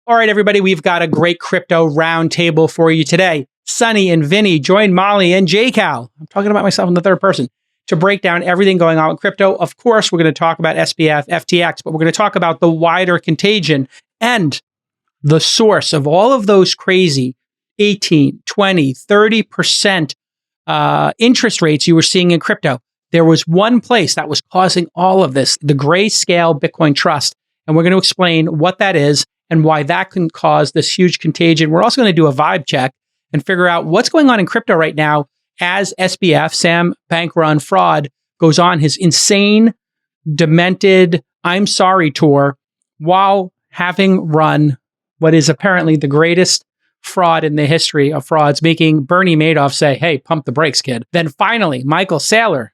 All right, everybody, we've got a great crypto roundtable for you today. Sunny and Vinny join Molly and JCal. I'm talking about myself in the third person to break down everything going on with crypto. Of course, we're going to talk about SBF, FTX, but we're going to talk about the wider contagion and the source of all of those crazy 18, 20, 30% interest rates you were seeing in crypto. There was one place that was causing all of this, the Grayscale Bitcoin Trust. And we're going to explain what that is and why that can cause this huge contagion. We're also going to do a vibe check and figure out what's going on in crypto right now as SBF, Sam Bank-Run Fraud, goes on his insane, demented, I'm sorry tour while having run what is apparently the greatest fraud in the history of frauds, making Bernie Madoff say, hey, pump the brakes, kid. Then finally, Michael Saylor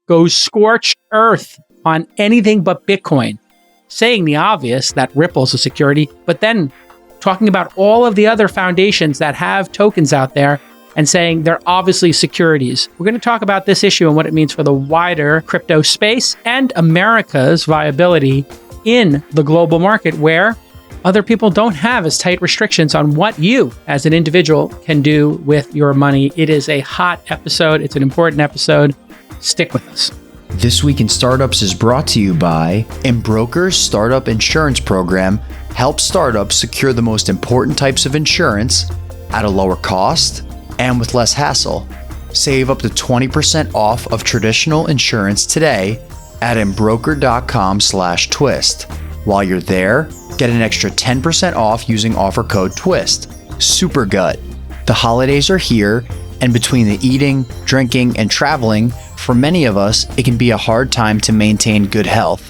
goes scorched earth on anything but Bitcoin, saying the obvious that Ripple's a security, but then talking about all of the other foundations that have tokens out there and saying they're obviously securities. We're going to talk about this issue and what it means for the wider crypto space and America's viability in the global market, where other people don't have as tight restrictions on what you as an individual can do with your money. It is a hot episode. It's an important episode. Stick with us. This Week in Startups is brought to you by Embroker's Startup Insurance Program. Helps startups secure the most important types of insurance at a lower cost and with less hassle. Save up to 20% off of traditional insurance today at embroker.com/twist. While you're there, get an extra 10% off using offer code TWIST. Supergut. The holidays are here, and between the eating, drinking, and traveling, for many of us, it can be a hard time to maintain good health.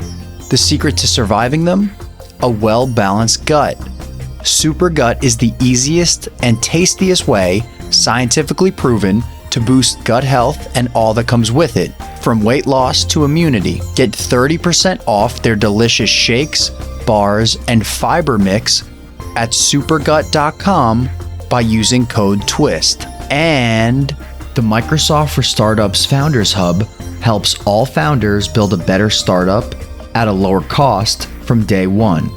The secret to surviving them? A well-balanced gut. Supergut is the easiest and tastiest way, scientifically proven, to boost gut health and all that comes with it. From weight loss to immunity, get 30% off their delicious shakes, bars, and fiber mix at supergut.com by using code TWIST. And the Microsoft for Startups Founders Hub helps all founders build a better startup at a lower cost from day one.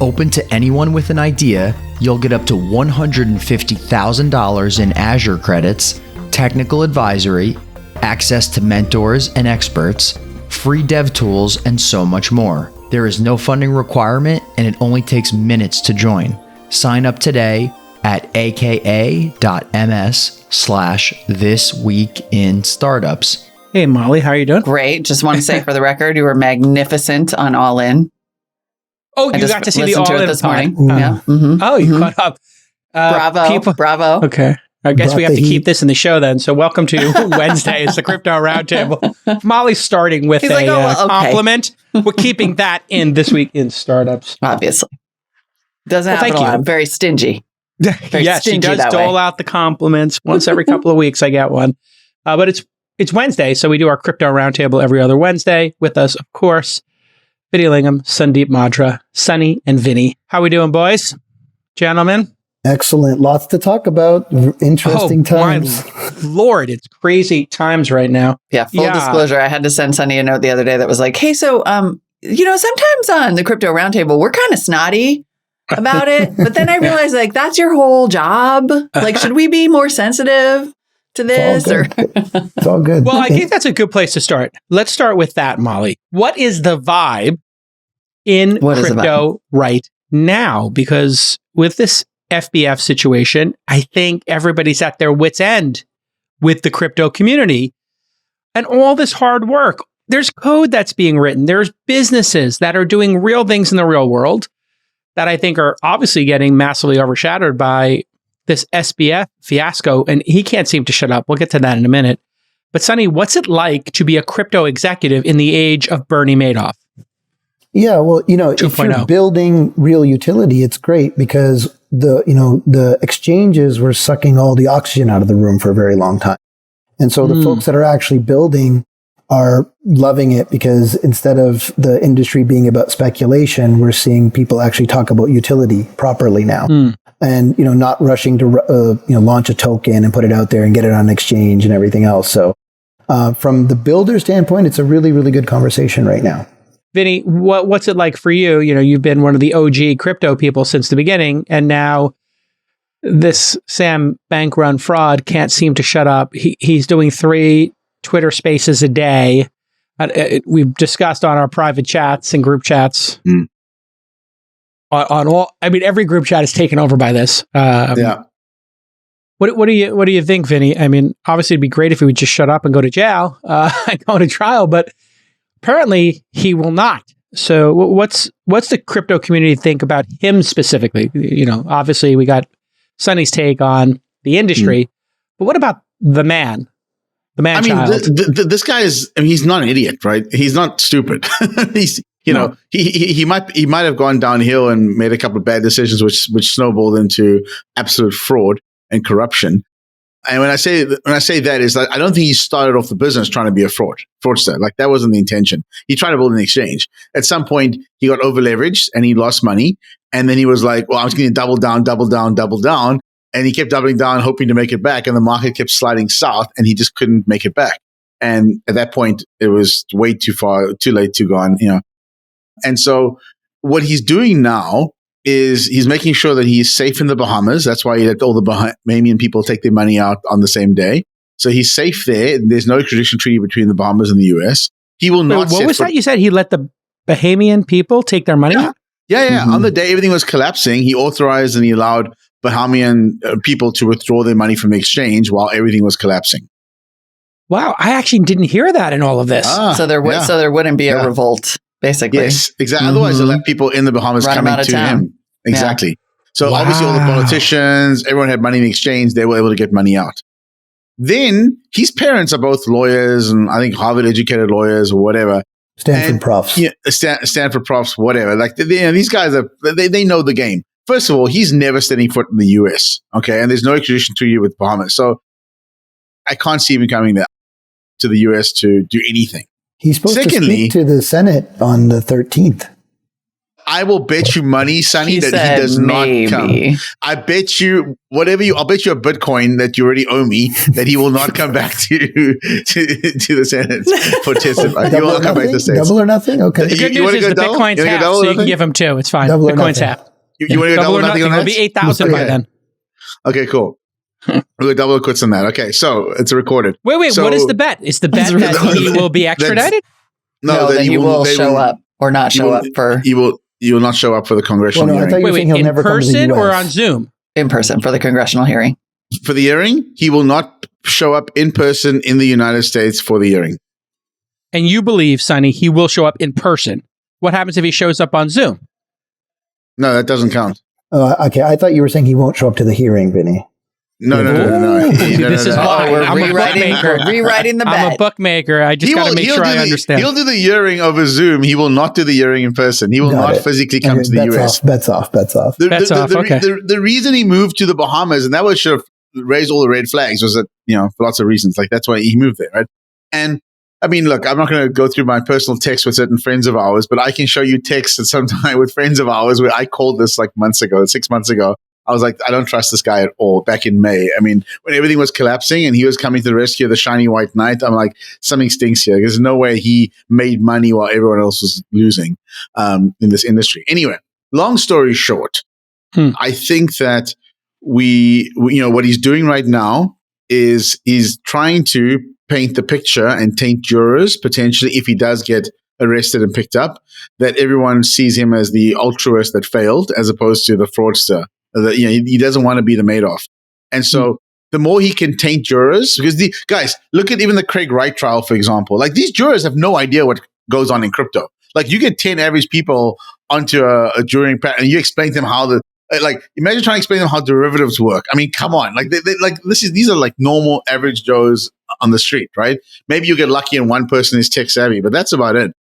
Open to anyone with an idea, you'll get up to $150,000 in Azure credits, technical advisory, access to mentors and experts, free dev tools, and so much more. There is no funding requirement, and it only takes minutes to join. Sign up today at aka.ms/thisweekinstartups. Hey, Molly, how are you doing? Great. Just want to say for the record, you were magnificent on All In. Oh, you got to see the All In this morning. Yeah. Oh, you caught up. Bravo. Okay. I guess we have to keep this in the show then. So welcome to Wednesday. It's the Crypto Roundtable. Molly's starting with compliment. We're keeping that in This Week in Startups. Obviously. Doesn't happen a lot. I'm very stingy. Yes, she does dole out the compliments once every couple of weeks. I get one. But it's Wednesday, so we do our Crypto Roundtable every other Wednesday. With us, of course, Vinny Lingham, Sandeep Madra, Sunny, and Vinny. How we doing, boys? Gentlemen? Excellent. Lots to talk about. Interesting times. My Lord, it's crazy times right now. Yeah, full disclosure, I had to send Sunny a note the other day that was like, hey, so, sometimes on the Crypto Roundtable, we're kind of snotty about it. But then I realized, that's your whole job. Should we be more sensitive to this? It's all good. Well, I think that's a good place to start. Let's start with that, Molly. What is the vibe in crypto right now? Because with this SBF situation, I think everybody's at their wit's end with the crypto community and all this hard work. There's code that's being written. There's businesses that are doing real things in the real world that I think are obviously getting massively overshadowed by this SBF fiasco, and he can't seem to shut up. We'll get to that in a minute. But Sunny, what's it like to be a crypto executive in the age of Bernie Madoff? Yeah, well, if you're building real utility, it's great because the exchanges were sucking all the oxygen out of the room for a very long time. And so the folks that are actually building are loving it because instead of the industry being about speculation, we're seeing people actually talk about utility properly now. And, not rushing to, launch a token and put it out there and get it on an exchange and everything else. So from the builder standpoint, it's a really, really good conversation right now. Vinny, what's it like for you? You know, you've been one of the OG crypto people since the beginning, and now this Sam Bank-run fraud can't seem to shut up. He's doing 3 Twitter Spaces a day. We've discussed on our private chats and group chats. On all, I mean, every group chat is taken over by this. Yeah. What do you think, Vinny? I mean, obviously, it'd be great if he would just shut up and go to jail, and go to trial, but apparently he will not. So, what's the crypto community think about him specifically? You know, obviously, we got Sonny's take on the industry, but what about the man? The man child. This guy is. I mean, he's not an idiot, right? He's not stupid. He's. You know, he might have gone downhill and made a couple of bad decisions, which snowballed into absolute fraud and corruption. And when I say that is that I don't think he started off the business trying to be a fraudster. Like that wasn't the intention. He tried to build an exchange. At some point, he got over leveraged and he lost money. And then he was like, "Well, I was going to double down." And he kept doubling down, hoping to make it back. And the market kept sliding south, and he just couldn't make it back. And at that point, it was way too late, too gone. You know. And so what he's doing now is he's making sure that he's safe in the Bahamas. That's why he let all the Bahamian people take their money out on the same day. So he's safe there. There's no extradition treaty between the Bahamas and the U.S. He will not. What was that? You said he let the Bahamian people take their money out? Yeah. Mm-hmm. On the day everything was collapsing, he authorized and he allowed Bahamian people to withdraw their money from the exchange while everything was collapsing. Wow. I actually didn't hear that in all of this. So there wouldn't be a revolt. Basically. Yes, exactly. Otherwise, they'll let people in the Bahamas coming to him. Exactly. Yeah. So obviously all the politicians, everyone had money in the exchange. They were able to get money out. Then his parents are both lawyers and I think Harvard educated lawyers or whatever. Stanford profs. Yeah, Stanford profs, whatever. Like these guys they know the game. First of all, he's never setting foot in the US. Okay. And there's no extradition treaty with Bahamas. So I can't see him coming there to the US to do anything. He's supposed to speak to the Senate on the 13th. I will bet you money, Sonny, that he does not come. I bet you I'll bet you a Bitcoin that you already owe me that he will not come back to the Senate for testifying. He will not come back to the States. Double or nothing? Okay. The good news is the Bitcoin's half, so you can give him 2. It's fine. Bitcoin's half. You want to go double or nothing on that? It'll be 8,000 by then. Okay, cool. We'll double quits on that. Okay, so it's recorded. Wait. So, what is the bet? Is the bet that he will be extradited? No, that he will show up or not show up for. He will not show up for the congressional hearing. Wait, in person or on Zoom? In person for the congressional hearing. For the hearing, he will not show up in person in the United States for the hearing. And you believe, Sonny, he will show up in person. What happens if he shows up on Zoom? No, that doesn't count. Okay, I thought you were saying he won't show up to the hearing, Vinny. No. This is why I'm a bookmaker. Rewriting the bet. I'm a bookmaker. I just got to make sure I understand. He'll do the hearing over Zoom. He will not do the hearing in person. He will not physically come to the US. Bets off. Okay. The reason he moved to the Bahamas, and that would should have raised all the red flags, was that, for lots of reasons. Like, that's why he moved there, right? And I mean, look, I'm not going to go through my personal texts with certain friends of ours, but I can show you texts at some time with friends of ours where I called this like 6 months ago. I was like, I don't trust this guy at all back in May. I mean, when everything was collapsing and he was coming to the rescue of the shiny white knight, I'm like, something stinks here. There's no way he made money while everyone else was losing in this industry. Anyway, long story short, I think that what he's doing right now is he's trying to paint the picture and taint jurors, potentially, if he does get arrested and picked up, that everyone sees him as the altruist that failed as opposed to the fraudster. He doesn't want to be the Madoff. And so the more he can taint jurors, because guys, look at even the Craig Wright trial, for example. Like, these jurors have no idea what goes on in crypto. Like, you get 10 average people onto a jury and you explain to them how imagine trying to explain to them how derivatives work. I mean, come on. Like, these are like normal average Joes on the street, right? Maybe you get lucky and one person is tech savvy, but that's about it.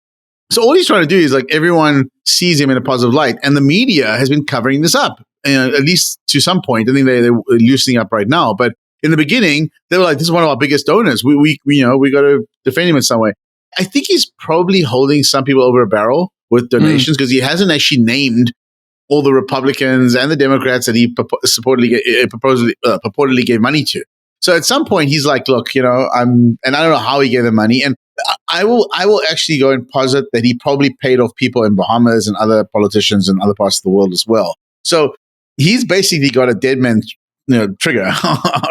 So all he's trying to do is, like, everyone sees him in a positive light, and the media has been covering this up. At least to some point. I think they're loosening up right now. But in the beginning, they were like, this is one of our biggest donors. We got to defend him in some way. I think he's probably holding some people over a barrel with donations because he hasn't actually named all the Republicans and the Democrats that he purportedly gave money to. So at some point, he's like, look, and I don't know how he gave them money. And I will actually go and posit that he probably paid off people in Bahamas and other politicians in other parts of the world as well. So he's basically got a dead man trigger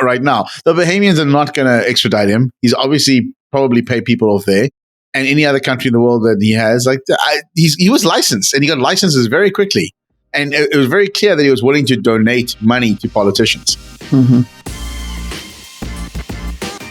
right now. The Bahamians are not going to extradite him. He's obviously probably paid people off there. And any other country in the world that he has, he was licensed, and he got licenses very quickly. And it was very clear that he was willing to donate money to politicians. Mm-hmm.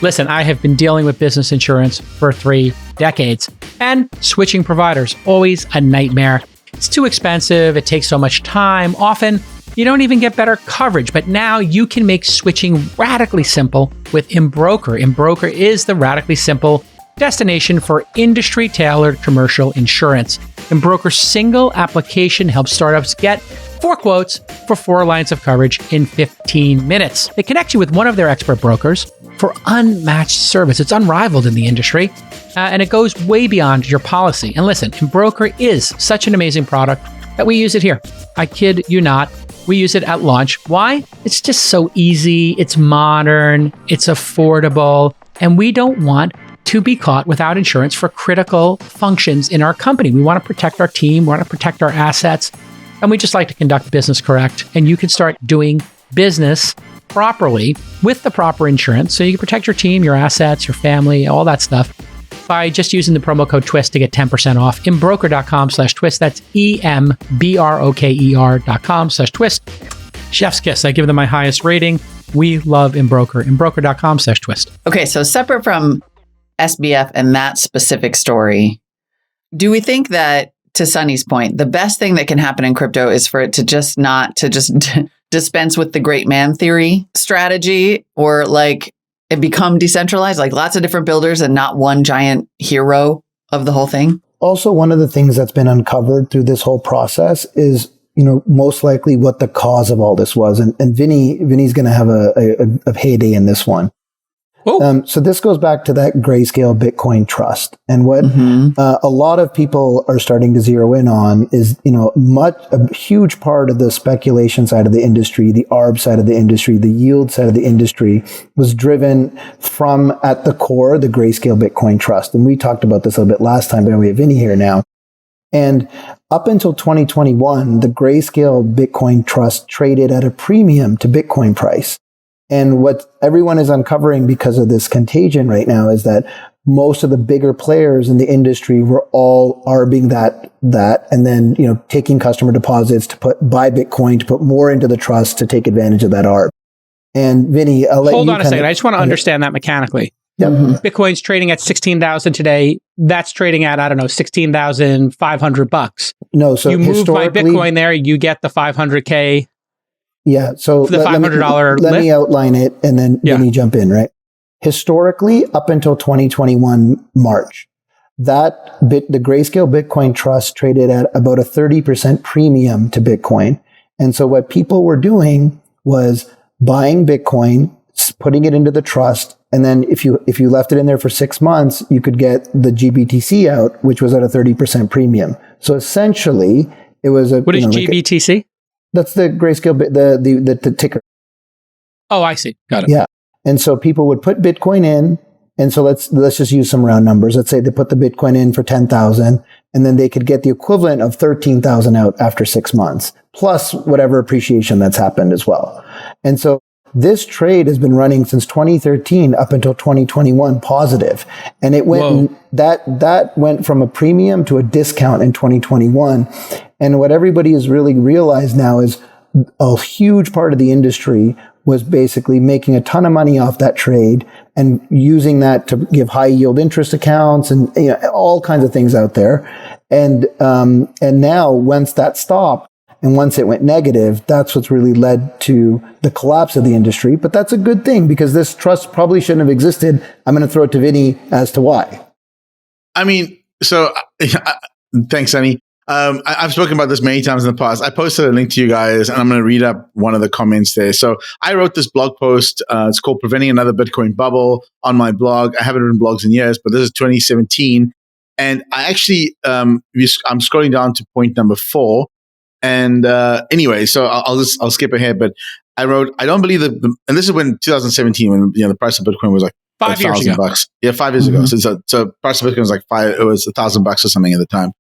Listen, I have been dealing with business insurance for 3 decades, and switching providers, always a nightmare. It's too expensive. It takes so much time. Often, you don't even get better coverage, but now you can make switching radically simple with Embroker. Embroker is the radically simple destination for industry-tailored commercial insurance. Embroker's single application helps startups get 4 quotes for 4 lines of coverage in 15 minutes. They connect you with one of their expert brokers for unmatched service. It's unrivaled in the industry, and it goes way beyond your policy. And listen, Embroker is such an amazing product that we use it here. I kid you not. We use it at launch. Why? It's just so easy. It's modern. It's affordable. And we don't want to be caught without insurance for critical functions in our company. We want to protect our team. We want to protect our assets. And we just like to conduct business correct. And you can start doing business properly with the proper insurance. So you can protect your team, your assets, your family, all that stuff by just using the promo code TWIST to get 10% off. Embroker.com/twist. That's EMBROKER.com/twist. Chef's kiss. I give them my highest rating. We love Embroker. Embroker.com/twist. Okay, so separate from SBF and that specific story, do we think that, to Sunny's point, the best thing that can happen in crypto is for it to just not to just dispense with the great man theory strategy, or like it become decentralized, like lots of different builders and not one giant hero of the whole thing? Also, one of the things that's been uncovered through this whole process is, most likely what the cause of all this was. And Vinny's going to have a heyday in this one. So this goes back to that Grayscale Bitcoin Trust. And what a lot of people are starting to zero in on is, a huge part of the speculation side of the industry, the ARB side of the industry, the yield side of the industry was driven from, at the core, the Grayscale Bitcoin Trust. And we talked about this a little bit last time, but we have Vinny here now. And up until 2021, the Grayscale Bitcoin Trust traded at a premium to Bitcoin price. And what everyone is uncovering because of this contagion right now is that most of the bigger players in the industry were all arbing that, and then, taking customer deposits to buy Bitcoin, to put more into the trust to take advantage of that arb. And Vinny, I'll let you hold on a second. I just want to understand that mechanically. Yep. Bitcoin's trading at 16,000 today. That's trading at, $16,500. No, so you move my Bitcoin there, you get the 500K. Yeah. So the $500 let me outline it, and then you jump in, right? Historically, up until 2021 March, the Grayscale Bitcoin Trust traded at about a 30% premium to Bitcoin. And so what people were doing was buying Bitcoin, putting it into the trust, and then if you left it in there for 6 months, you could get the GBTC out, which was at a 30% premium. So essentially, it was a... What is GBTC? That's the Grayscale, the ticker. Oh, I see. Got it. Yeah. And so people would put Bitcoin in. And so let's just use some round numbers. Let's say they put the Bitcoin in for 10,000, and then they could get the equivalent of 13,000 out after 6 months, plus whatever appreciation that's happened as well. And so this trade has been running since 2013 up until 2021 positive. And it went, that went from a premium to a discount in 2021. And what everybody has really realized now is a huge part of the industry was basically making a ton of money off that trade and using that to give high yield interest accounts and all kinds of things out there. And now once that stopped and once it went negative, that's what's really led to the collapse of the industry. But that's a good thing because this trust probably shouldn't have existed. I'm going to throw it to Vinny as to why. I mean, so thanks, Sunny. I've spoken about this many times in the past. I posted a link to you guys, and I'm going to read up one of the comments there. So I wrote this blog post. It's called Preventing Another Bitcoin Bubble on my blog. I haven't written blogs in years, but this is 2017. And I actually, I'm scrolling down to point number 4. And anyway, so I'll skip ahead. But I wrote, I don't believe that, and this is when 2017, when the price of Bitcoin was like 5 years ago. $1,000. Yeah, 5 years ago. So price of Bitcoin was like it was $1,000 or something at the time.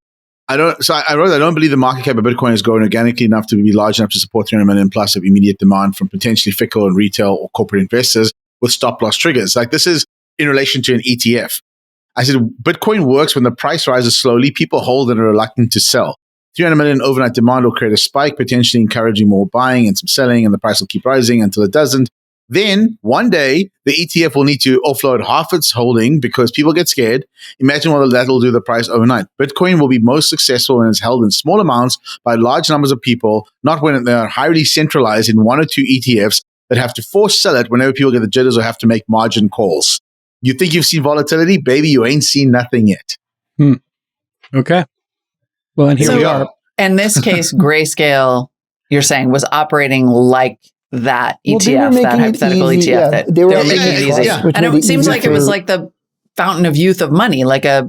I wrote, I don't believe the market cap of Bitcoin is growing organically enough to be large enough to support 300 million plus of immediate demand from potentially fickle and retail or corporate investors with stop loss triggers. Like, this is in relation to an ETF. I said, Bitcoin works when the price rises slowly, people hold and are reluctant to sell. 300 million overnight demand will create a spike, potentially encouraging more buying and some selling, and the price will keep rising until it doesn't. Then one day, the ETF will need to offload half its holding because people get scared. Imagine what that will do to the price overnight. Bitcoin will be most successful when it's held in small amounts by large numbers of people, not when they are highly centralized in one or two ETFs that have to force sell it whenever people get the jitters or have to make margin calls. You think you've seen volatility? Baby, you ain't seen nothing yet. Okay. Well, and here we are. In this case, Grayscale, you're saying, was operating like that ETF, that hypothetical ETF that they were making it easy. And it seems like it was like the fountain of youth of money, like a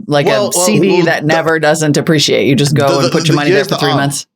CD that never doesn't appreciate. You just go and put your money there for 3 months.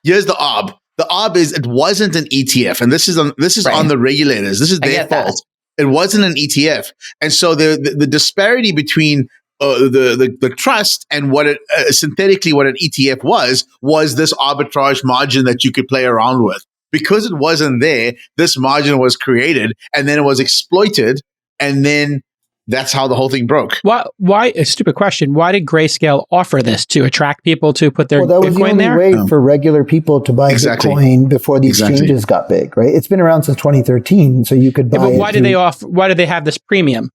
Here's the ob. The ob is it wasn't an ETF, and this is on the regulators. This is their fault. It wasn't an ETF, and so the disparity between the trust and what it synthetically what an ETF was this arbitrage margin that you could play around with. Because it wasn't there, this margin was created and then it was exploited, and then that's how the whole thing broke. Why? A stupid question. Why did Grayscale offer this to attract people to put their Bitcoin there? That was the only way for regular people to buy Bitcoin before the exchanges got big, right? It's been around since 2013, so you could buy. But why did they offer? Why did they have this premium?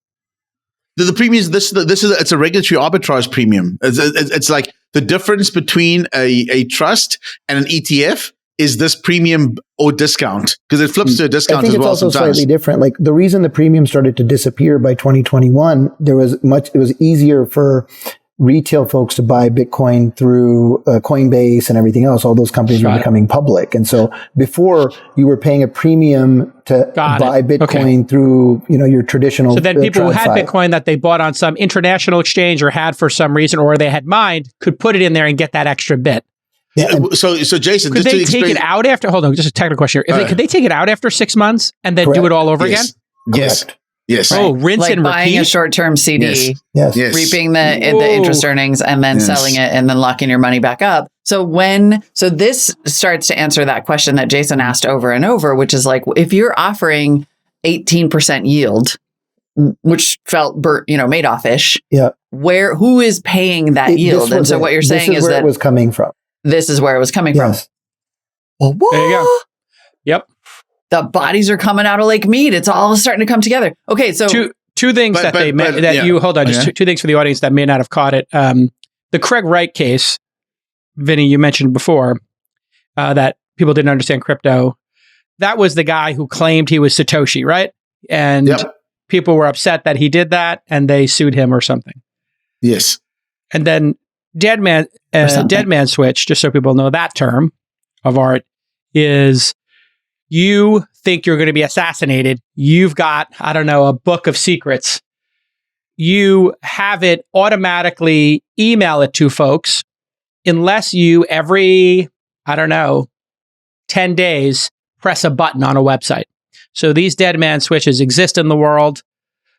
The premium is it's a regulatory arbitrage premium. It's like the difference between a trust and an ETF. Is this premium or discount? Because it flips to a discount as well. I think it's also slightly different. Like, the reason the premium started to disappear by 2021, it was easier for retail folks to buy Bitcoin through Coinbase and everything else. All those companies were becoming public. And so before, you were paying a premium to buy Bitcoin through, your traditional. So then people who had Bitcoin that they bought on some international exchange or had for some reason, or they had mined, could put it in there and get that extra bit. Yeah, so Jason, could they take it out after? Hold on, just a technical question here. Could they take it out after 6 months and then do it all over again? Yes. Oh, rinse like and buying repeat. a short-term CD, reaping the interest earnings, and then selling it, and then locking your money back up. So this starts to answer that question that Jason asked over and over, which is like, if you're offering 18% yield, which felt Madoff-ish, who is paying that yield? And so what you're saying is that it was coming from. This is where it was coming from. Well, there you go. Yep. The bodies are coming out of Lake Mead. It's all starting to come together. Okay, so two things hold on. Just two things for the audience that may not have caught it. The Craig Wright case, Vinny, you mentioned before that people didn't understand crypto. That was the guy who claimed he was Satoshi, right? And people were upset that he did that, and they sued him or something. Yes. And then Dead man switch, just so people know that term of art, is you think you're going to be assassinated. You've got, a book of secrets. You have it automatically email it to folks unless you every, 10 days, press a button on a website. So these dead man switches exist in the world.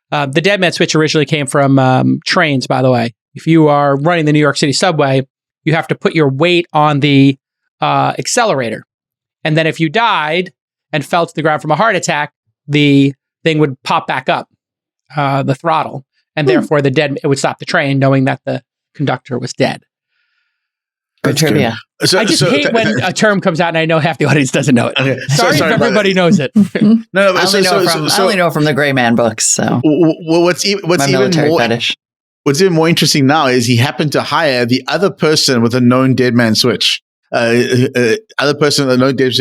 The dead man switch originally came from trains, by the way. If you are running the New York City subway, you have to put your weight on the accelerator. And then if you died and fell to the ground from a heart attack, the thing would pop back up, the throttle. And therefore, it would stop the train, knowing that the conductor was dead. Good trivia. I just hate when a term comes out and I know half the audience doesn't know it. Okay. Sorry if everybody knows it. I only know from the Gray Man books. So what's even more interesting now is he happened to hire the other person with a known dead man switch. Other person with a known dead.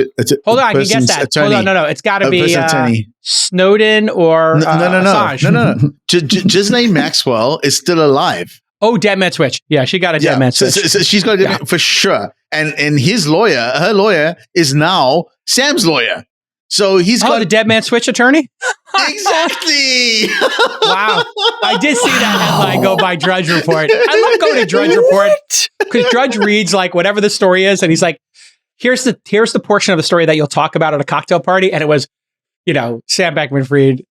Hold on, I can guess that. Attorney. Hold on, no, it's got to be Snowden or Assange. No. Ghislaine Maxwell is still alive. Oh, dead man switch. Yeah, she got a dead man switch. So she's got a dead man for sure. And her lawyer is now Sam's lawyer. So he's got the dead man switch attorney? Exactly. Wow. I did see that headline go by Drudge Report. I love going to Drudge Report because Drudge reads like whatever the story is, and he's like, here's the portion of the story that you'll talk about at a cocktail party. And it was, Sam Bankman-Fried,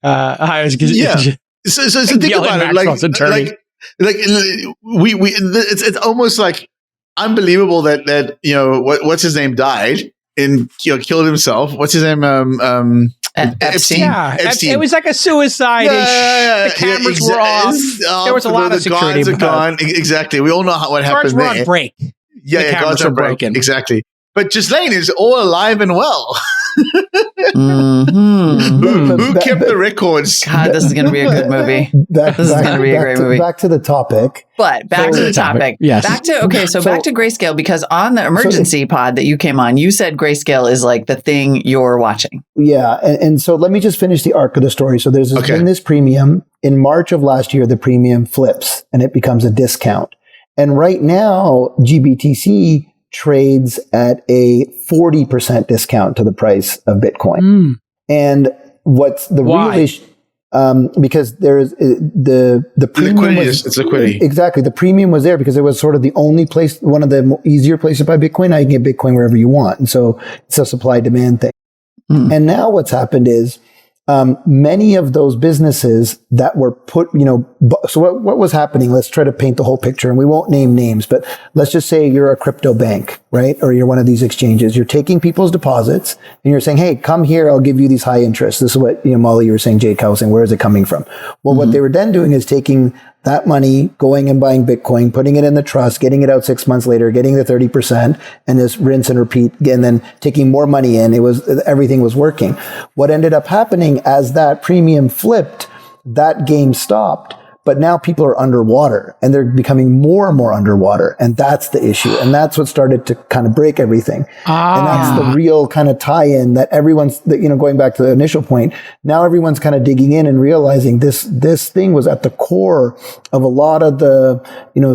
So think about it. It's almost like unbelievable that what's his name died and killed himself. What's his name? Epstein. Yeah, Epstein. It was like a suicide. The cameras were off. There was a lot of security. Guards are gone. Exactly. We all know what happened there. Guards were on break. Yeah, guards are broken. Exactly. But Ghislaine is all alive and well. Who kept the records? God, this is going to be a good movie. This is going to be a great movie. Back to the topic. But back to the topic. Yes. Back to Grayscale, because on the emergency pod that you came on, you said Grayscale is like the thing you're watching. Yeah. And so let me just finish the arc of the story. So there's been this premium. In March of last year, the premium flips and it becomes a discount. And right now, GBTC trades at a 40% discount to the price of Bitcoin. And what's the real issue? Because there's the premium it's liquidity. Exactly. The premium was there because it was sort of the only place, one of the easier places to buy Bitcoin. Now you can get Bitcoin wherever you want. And so it's a supply demand thing. And now what's happened is, many of those businesses that were put, so what was happening? Let's try to paint the whole picture, and we won't name names, but let's just say you're a crypto bank, right? Or you're one of these exchanges. You're taking people's deposits and you're saying, hey, come here. I'll give you these high interests. This is what, Molly, you were saying, Jake, I was saying, where is it coming from? Well, what they were then doing is taking that money, going and buying Bitcoin, putting it in the trust, getting it out 6 months later, getting the 30%, and just rinse and repeat, and then taking more money in. Everything was working. What ended up happening as that premium flipped, that game stopped. But now people are underwater and they're becoming more and more underwater. And that's the issue. And that's what started to kind of break everything. And that's the real kind of tie-in that everyone's, going back to the initial point, now everyone's kind of digging in and realizing this thing was at the core of a lot of the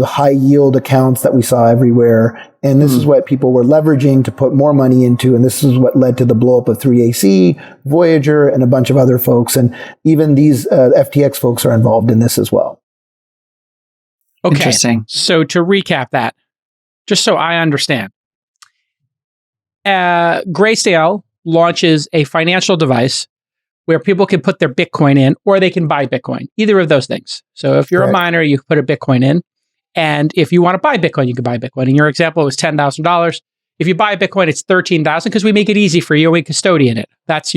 high yield accounts that we saw everywhere. And this is what people were leveraging to put more money into. And this is what led to the blow up of 3AC, Voyager, and a bunch of other folks. And even these FTX folks are involved in this as well. Okay. Interesting. So to recap that, just so I understand, Grayscale launches a financial device where people can put their Bitcoin in, or they can buy Bitcoin, either of those things. So if you're a miner, you put a Bitcoin in. And if you want to buy Bitcoin, you can buy Bitcoin. In your example, it was $10,000. If you buy Bitcoin, it's $13,000 because we make it easy for you and we custodian it. That's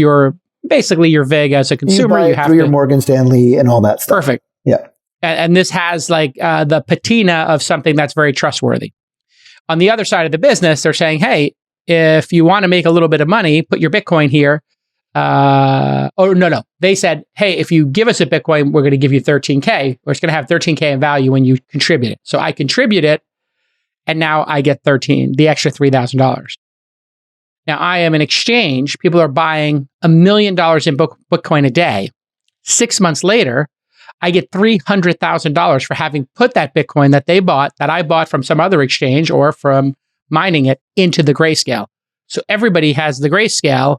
basically your VIG as a consumer. You have through your Morgan Stanley and all that stuff. Perfect. Yeah. And this has like the patina of something that's very trustworthy. On the other side of the business, they're saying, hey, if you want to make a little bit of money, put your Bitcoin here. No. They said, hey, if you give us a Bitcoin, we're going to give you 13K, or it's going to have 13K in value when you contribute it. So I contribute it, and now I get the extra $3,000. Now I am an exchange. People are buying $1 million in Bitcoin a day. 6 months later, I get $300,000 for having put that Bitcoin that I bought from some other exchange or from mining it into the Grayscale. So everybody has the Grayscale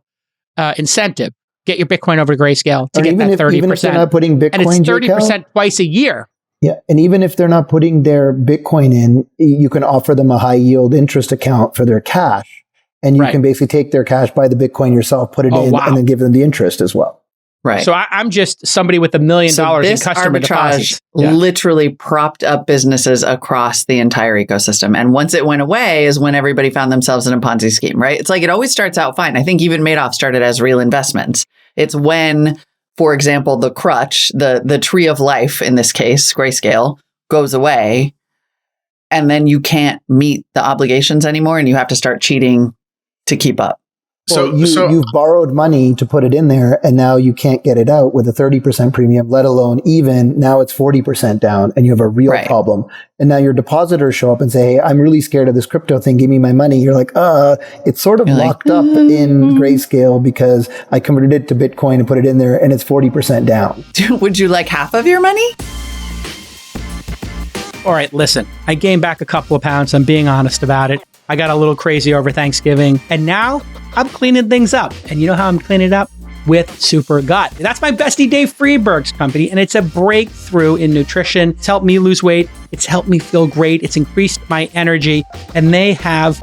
incentive. Get your Bitcoin over to Grayscale to get that 30%. Even if they're not putting Bitcoin, and it's 30% twice a year. Yeah. And even if they're not putting their Bitcoin in, you can offer them a high yield interest account for their cash. And you can basically take their cash, buy the Bitcoin yourself, put it in, and then give them the interest as well. Right. So I'm just somebody with $1 million in customer deposits. Literally propped up businesses across the entire ecosystem. And once it went away is when everybody found themselves in a Ponzi scheme, right? It's like it always starts out fine. I think even Madoff started as real investments. It's when, for example, the crutch, the tree of life, in this case, Grayscale, goes away. And then you can't meet the obligations anymore and you have to start cheating to keep up. So you've borrowed money to put it in there, and now you can't get it out with a 30% premium, let alone even now it's 40% down, and you have a real problem. And now your depositors show up and say, hey, I'm really scared of this crypto thing. Give me my money. You're like, it's sort of locked up in Grayscale because I converted it to Bitcoin and put it in there, and it's 40% down. Would you like half of your money? All right, listen, I gained back a couple of pounds. I'm being honest about it. I got a little crazy over Thanksgiving, and now I'm cleaning things up. And you know how I'm cleaning it up? with Supergut. That's my bestie Dave Freeberg's company, and it's a breakthrough in nutrition. It's helped me lose weight. It's helped me feel great. It's increased my energy, and they have,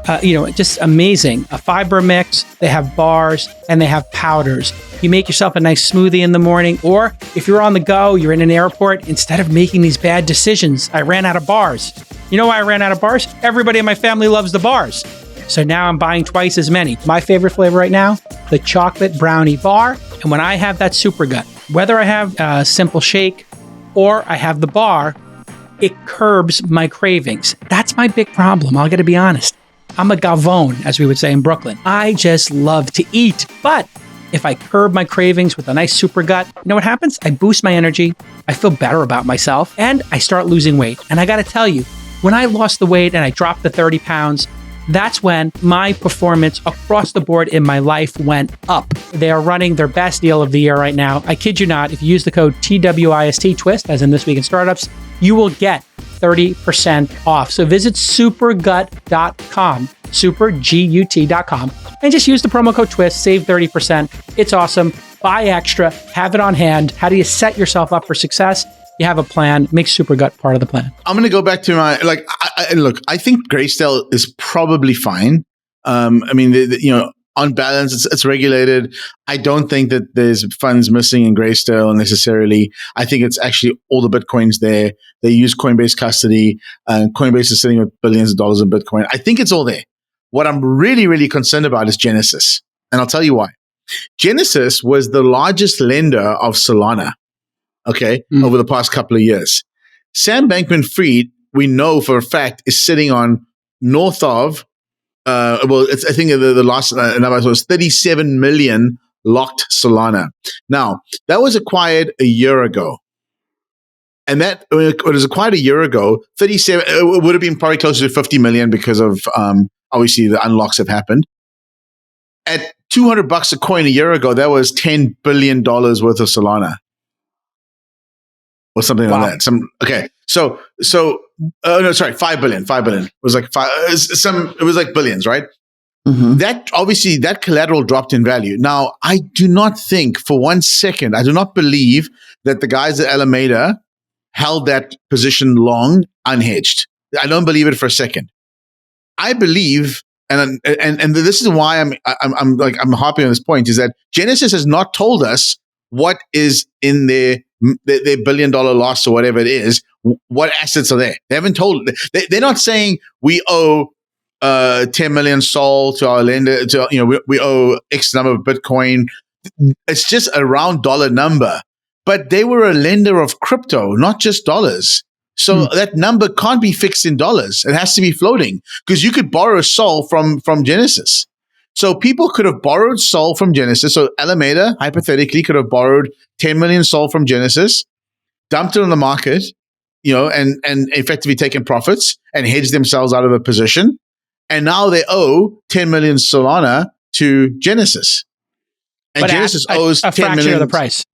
just amazing. A fiber mix, they have bars, and they have powders. You make yourself a nice smoothie in the morning, or if you're on the go, you're in an airport, instead of making these bad decisions, I ran out of bars. You know why I ran out of bars? Everybody in my family loves the bars. So now I'm buying twice as many. My favorite flavor right now, the chocolate brownie bar. And when I have that Supergut, whether I have a simple shake or I have the bar, it curbs my cravings. That's my big problem. I'll gotta be honest. I'm a gavone, as we would say in Brooklyn. I just love to eat. But if I curb my cravings with a nice Supergut, you know what happens? I boost my energy. I feel better about myself and I start losing weight. And I gotta tell you, when I lost the weight and I dropped the 30 pounds, that's when my performance across the board in my life went up. They are running their best deal of the year right now. I kid you not, if you use the code TWIST, twist, as in This Week in Startups, you will get 30% off. So visit supergut.com, supergut.com, and just use the promo code TWIST, save 30%. It's awesome. Buy extra, have it on hand. How do you set yourself up for success? You have a plan, make Supergut part of the plan. I'm going to go back to my, I think Grayscale is probably fine. On balance, it's regulated. I don't think that there's funds missing in Grayscale necessarily. I think it's actually all the Bitcoins there. They use Coinbase custody, and Coinbase is sitting with billions of dollars in Bitcoin. I think it's all there. What I'm really, really concerned about is Genesis. And I'll tell you why. Genesis was the largest lender of Solana. Over the past couple of years. Sam Bankman-Fried, we know for a fact, is sitting on north of, I think the last number was 37 million locked Solana. Now, that was acquired a year ago. And that, when it was acquired a year ago, 37, it would have been probably closer to 50 million because of, obviously, the unlocks have happened. At $200 a coin a year ago, that was $10 billion worth of Solana. Or something like that. So 5 billion. 5 billion. It was like it was like billions, right? Mm-hmm. That collateral dropped in value. Now, I do not think for 1 second, I do not believe that the guys at Alameda held that position long unhedged. I don't believe it for a second. I believe, and this is why I'm harping on this point, is that Genesis has not told us what is in their $1 billion loss or whatever it is. What assets are there? They haven't told. They're not saying we owe 10 million Sol to our lender. We owe X number of Bitcoin. It's just a round dollar number. But they were a lender of crypto, not just dollars. So that number can't be fixed in dollars. It has to be floating because you could borrow Sol from Genesis. So people could have borrowed Sol from Genesis. So Alameda, hypothetically, could have borrowed 10 million Sol from Genesis, dumped it on the market, and effectively taken profits and hedged themselves out of a position. And now they owe 10 million Solana to Genesis. And but Genesis owes a 10 fraction million of the price.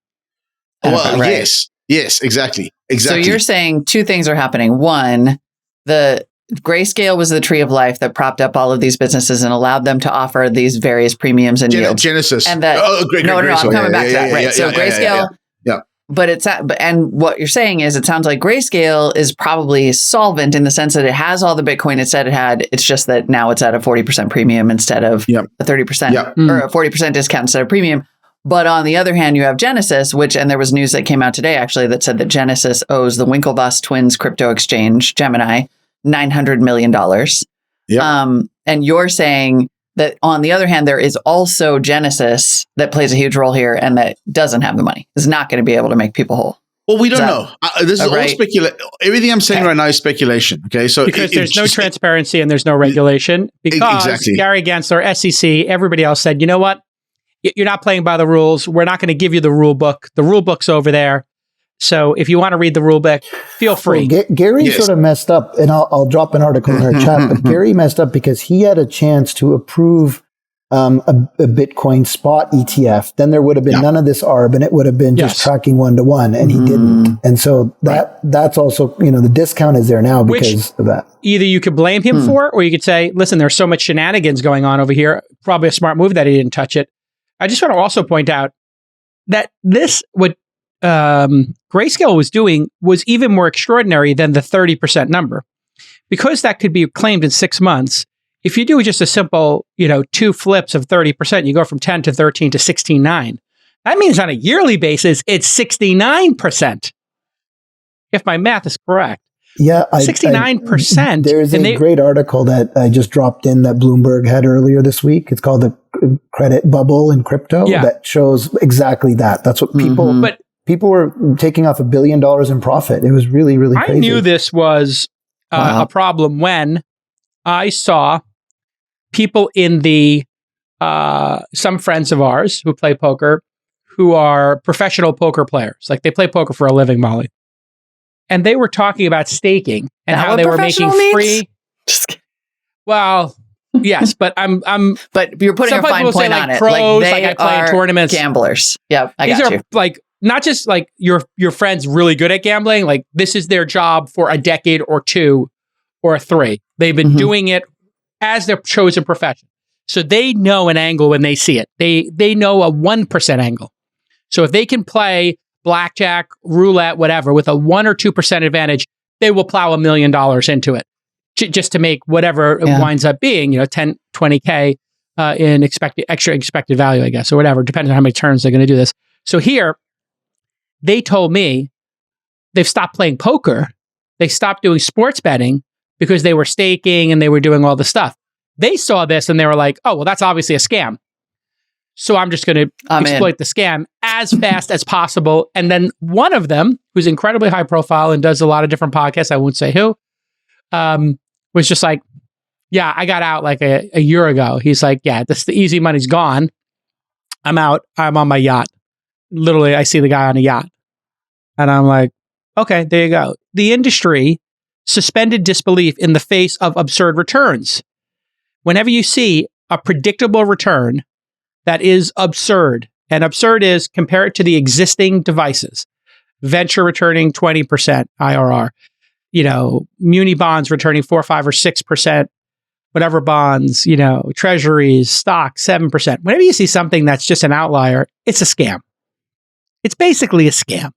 Well, right. Yes, exactly. So you're saying two things are happening. One, the Grayscale was the tree of life that propped up all of these businesses and allowed them to offer these various premiums and yields. Genesis. And that, no, I'm coming back to that. Right. So Grayscale. Yeah. But and what you're saying is it sounds like Grayscale is probably solvent in the sense that it has all the Bitcoin it said it had. It's just that now it's at a 40% premium instead of a 30% or a 40% discount instead of premium. But on the other hand, you have Genesis, and there was news that came out today actually that said that Genesis owes the Winklevoss twins crypto exchange, Gemini, $900 million. Yeah. And you're saying that on the other hand, there is also Genesis that plays a huge role here and that doesn't have the money, is not going to be able to make people whole. Well, we don't know. This is all speculation. Everything I'm saying right now is speculation. Okay, so because there's no transparency and there's no regulation. Because Gary Gensler, SEC, everybody else said, you know what? You're not playing by the rules. We're not going to give you the rule book. The rule book's over there. So if you want to read the rule book, feel free. Well, Gary sort of messed up, and I'll drop an article in our chat, but Gary messed up because he had a chance to approve a Bitcoin spot ETF. Then there would have been none of this ARB, and it would have been just tracking 1-to-1, and he didn't. And so that's also, the discount is there now because of that. Either you could blame him for it, or you could say, listen, there's so much shenanigans going on over here. Probably a smart move that he didn't touch it. I just want to also point out, what Grayscale was doing was even more extraordinary than the 30% number. Because that could be claimed in 6 months, if you do just a simple, 2 flips of 30%, you go from 10 to 13 to 16.9. That means on a yearly basis, it's 69%. If my math is correct. Yeah. 69%. There's a great article that I just dropped in that Bloomberg had earlier this week. It's called The Credit Bubble in Crypto that shows exactly that. That's what people were taking off $1 billion in profit. It was really, really crazy. I knew this was a problem when I saw people in the, some friends of ours who play poker, who are professional poker players. Like they play poker for a living, Molly. And they were talking about staking and how they were making free. Well, yes, but but you're putting a fine point on it. Pros, like I play in tournaments. Gamblers. Yep, These are like not just like your friends really good at gambling. Like this is their job for a decade or 2 or 3. They've been doing it as their chosen profession. So they know an angle when they see it. They know a 1% angle. So if they can play blackjack, roulette, whatever, with a 1 or 2% advantage, they will plow $1 million into it just to make whatever it winds up being, 10, 20K in extra expected value, I guess, or whatever, depending on how many turns they're going to do this. So here, they told me they've stopped playing poker. They stopped doing sports betting because they were staking and they were doing all the stuff. They saw this and they were like, oh, well, that's obviously a scam. So I'm just going to exploit the scam as fast as possible. And then one of them, who's incredibly high profile and does a lot of different podcasts, I won't say who, was just like, yeah, I got out like a year ago. He's like, yeah, the easy money's gone. I'm out. I'm on my yacht. Literally, I see the guy on a yacht. And I'm like, okay, there you go. The industry suspended disbelief in the face of absurd returns. Whenever you see a predictable return that is absurd, and absurd is compare it to the existing devices, venture returning 20% IRR, muni bonds returning 4, 5, or 6%, whatever bonds, treasuries, stocks, 7%. Whenever you see something that's just an outlier, it's a scam. It's basically a scam.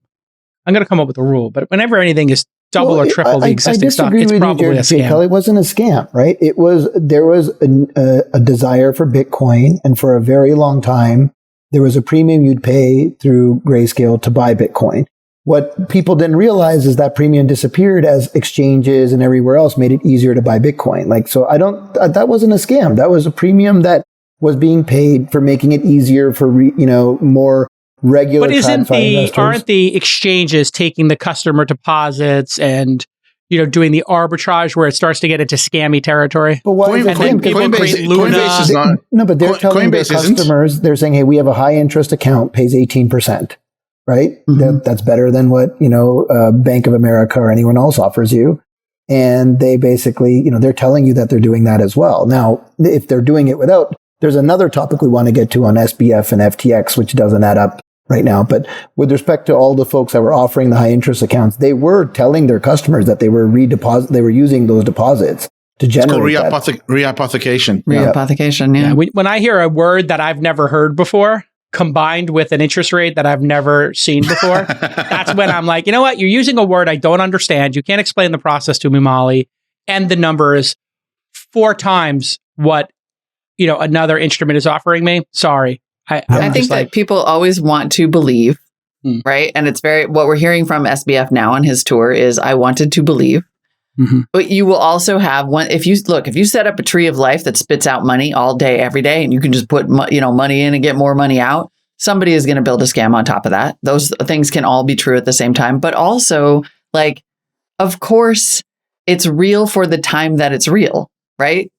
I'm going to come up with a rule, but whenever anything is double or triple the existing stuff, it's probably a scam. It wasn't a scam, right? There was a desire for Bitcoin, and for a very long time, there was a premium you'd pay through Grayscale to buy Bitcoin. What people didn't realize is that premium disappeared as exchanges and everywhere else made it easier to buy Bitcoin. That wasn't a scam. That was a premium that was being paid for making it easier for, more regular. But aren't the exchanges taking the customer deposits and doing the arbitrage where it starts to get into scammy territory? But why Coinbase is not. No, but they're telling their customers, they're saying, hey, we have a high interest account, pays 18%, right? That's better than what Bank of America or anyone else offers you. And they basically, they're telling you that they're doing that as well. Now, if they're doing it without, there's another topic we want to get to on SBF and FTX, which doesn't add up right now. But with respect to all the folks that were offering the high interest accounts, they were telling their customers that they were using those deposits to generate rehypothecation. Rehypothecation, yeah. When I hear a word that I've never heard before, combined with an interest rate that I've never seen before, that's when I'm like, you know what? You're using a word I don't understand. You can't explain the process to me, Molly. And the number is 4 times what, another instrument is offering me. Sorry. I think that people always want to believe, right? And it's what we're hearing from SBF now on his tour is, I wanted to believe. But you will also have if you set up a tree of life that spits out money all day, every day, and you can just put, money in and get more money out, somebody is going to build a scam on top of that. Those things can all be true at the same time. But also, of course, it's real for the time that it's real, right?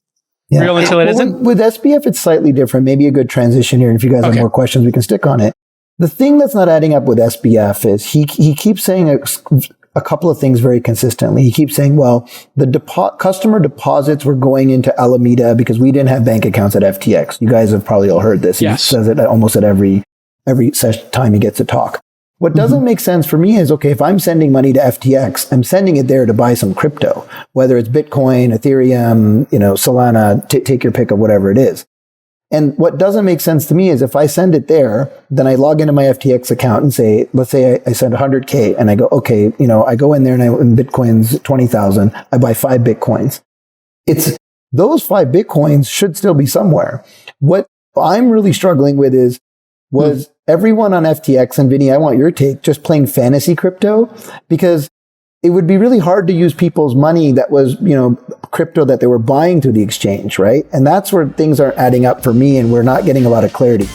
Yeah. Real until it isn't? With SBF, it's slightly different. Maybe a good transition here. If you guys have more questions, we can stick on it. The thing that's not adding up with SBF is he keeps saying a couple of things very consistently. He keeps saying, well, the customer deposits were going into Alameda because we didn't have bank accounts at FTX. You guys have probably all heard this. Yes. He says it almost at every time he gets to talk. What doesn't make sense for me is, okay, if I'm sending money to FTX, I'm sending it there to buy some crypto, whether it's Bitcoin, Ethereum, Solana, take your pick of whatever it is. And what doesn't make sense to me is if I send it there, then I log into my FTX account and say, let's say I send 100K and I go, okay, I go in there and Bitcoin's 20,000. I buy 5 Bitcoins. It's those 5 Bitcoins should still be somewhere. What I'm really struggling with was everyone on FTX, and Vinny, I want your take, just playing fantasy crypto? Because it would be really hard to use people's money that was, crypto that they were buying through the exchange, right? And that's where things aren't adding up for me, and we're not getting a lot of clarity.